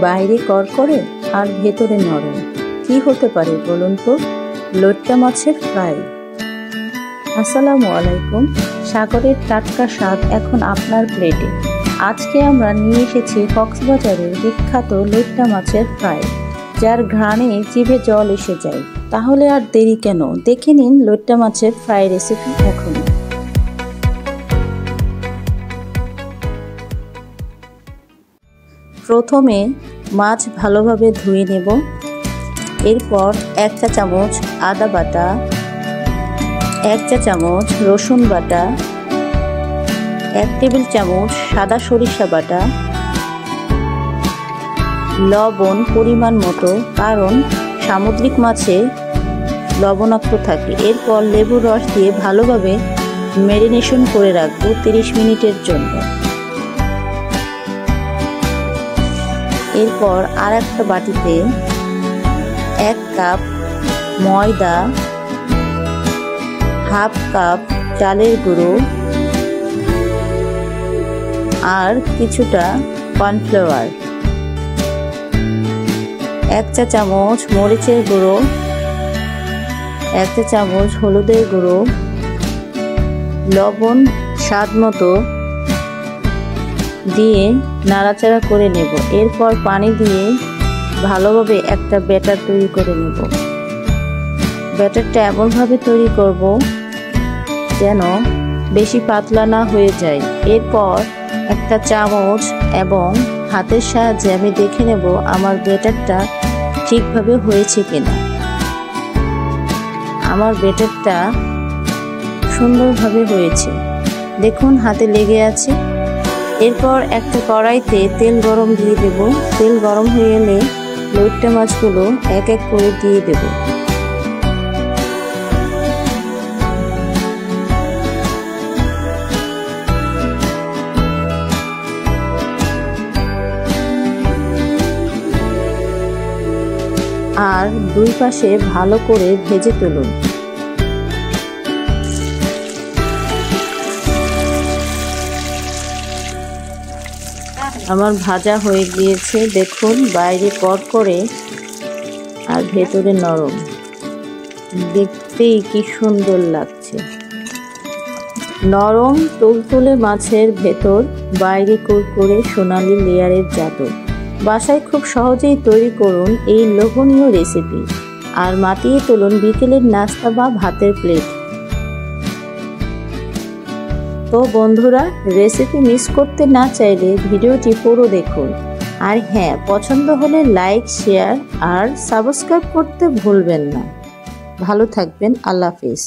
বাইরে করকরে আর ভেতরে নরম। কি হতে পারে বলুন তো? লইট্টা মাছের ফ্রাই। আসসালামু আলাইকুম। সাগরের টাটকা স্বাদ এখন আপনার প্লেটে। আজকে আমরা নিয়ে এসেছি কক্সবাজারের বিখ্যাত লইট্টা মাছের ফ্রাই, যার ঘ্রাণে জিভে জল এসে যায়। তাহলে আর দেরি কেন, দেখে নিন লইট্টা মাছের ফ্রাই রেসিপি এখন। প্রথমে মাছ ভালোভাবে ধুয়ে নেব। এরপর 1 চা চামচ আদা বাটা, 1 চা চামচ রসুন বাটা, 1 টেবিল চামচ সাদা সরিষা বাটা, লবণ পরিমাণ মতো, কারণ সামুদ্রিক মাছে লবণাক্ত থাকে। এরপর লেবুর রস দিয়ে ভালোভাবে ম্যারিনেশন করে রাখবো 30 মিনিটের জন্য। এরপর আর একটা বাটিতে 1 কাপ ময়দা, হাফ কাপ চালের গুঁড়ো আর কিছুটা কর্নফ্লাওয়ার, 1 চা চামচ মরিচের গুঁড়ো, 1 চা চামচ হলুদের গুঁড়ো, লবণ স্বাদ মতো দিয়ে নাড়াচাড়া করে নেব। এরপর পানি দিয়ে ভালোভাবে একটা ব্যাটার তৈরি করে নেব। ব্যাটারটা এমনভাবে তৈরি করব যেন বেশি পাতলা না হয়ে যায়। এরপর একটা চামচ এবং হাতের সাহায্যে আমি দেখে নেব আমার ব্যাটারটা ঠিকভাবে হয়েছে কিনা। আমার ব্যাটারটা সুন্দরভাবে হয়েছে, দেখুন হাতে লেগে আছে। এরপর একটা কড়াইতে তেল গরম দিয়ে দেব। তেল গরম হয়ে এলে লইট্টা মাছগুলো এক এক করে দিয়ে দেব। আর দুই পাশে ভালো করে ভেজে তুলুন। আমার ভাজা হয়ে গিয়েছে, দেখুন বাইরে করকরে আর ভেতরে নরম, দেখতেই কি সুন্দর লাগছে। নরম তুলতুলে মাছের ভেতর, বাইরে কুরকুরে সোনালি লেয়ারের জাদু। বাসায় খুব সহজেই তৈরি করুন এই লোভনীয় রেসিপি আর মাতিয়ে তুলুন বিকেলের নাস্তা বা ভাতের প্লেট। তো বন্ধুরা, রেসিপি মিস করতে না চাইলে ভিডিওটি পুরো দেখুন। আর হ্যাঁ, পছন্দ হলে লাইক, শেয়ার আর সাবস্ক্রাইব করতে ভুলবেন না। ভালো থাকবেন, আল্লাহ হাফেজ।